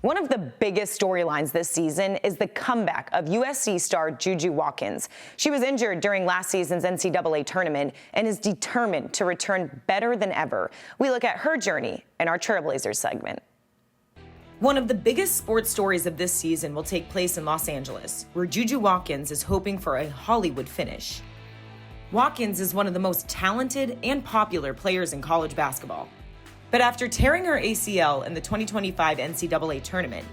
One of the biggest storylines this season is the comeback of USC star Juju Watkins. She was injured during last season's NCAA tournament and is determined to return better than ever. We look at her journey in our Trailblazers segment. One of the biggest sports stories of this season will take place in Los Angeles, where Juju Watkins is hoping for a Hollywood finish. Watkins is one of the most talented and popular players in college basketball. But after tearing her ACL in the 2025 NCAA tournament,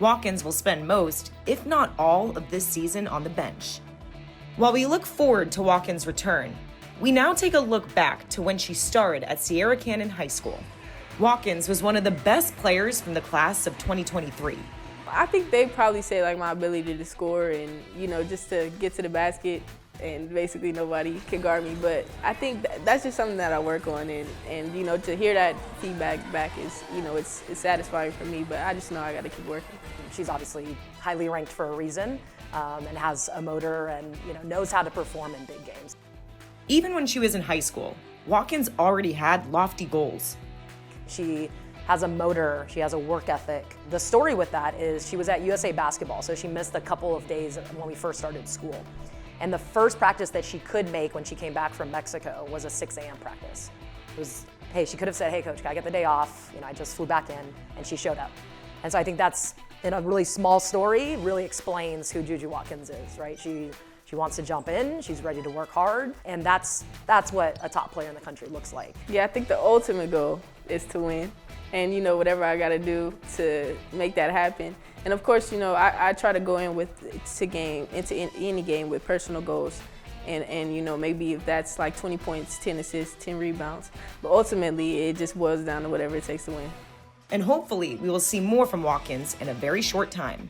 Watkins will spend most, if not all, of this season on the bench. While we look forward to Watkins' return, we now take a look back to when she starred at Sierra Canyon High School. Watkins was one of the best players from the class of 2023. I think they probably say like my ability to score and, just to get to the basket and basically nobody can guard me. But I think that's just something that I work on and to hear that feedback back is, it's satisfying for me, but I just know I got to keep working. She's obviously highly ranked for a reason and has a motor and, knows how to perform in big games. Even when she was in high school, Watkins already had lofty goals. She has a motor, she has a work ethic. The story with that is she was at USA Basketball, so she missed a couple of days when we first started school. And the first practice that she could make when she came back from Mexico was a 6 a.m. practice. It was, hey, she could have said, hey coach, can I get the day off? I just flew back in, and she showed up. And so I think that's, in a really small story, really explains who Juju Watkins is, right? She wants to jump in, she's ready to work hard, and that's what a top player in the country looks like. Yeah, I think the ultimate goal is to win. And whatever I got to do to make that happen. And of course, I try to go in into any game with personal goals. And maybe if that's like 20 points, 10 assists, 10 rebounds. But ultimately, it just boils down to whatever it takes to win. And hopefully, we will see more from Watkins in a very short time.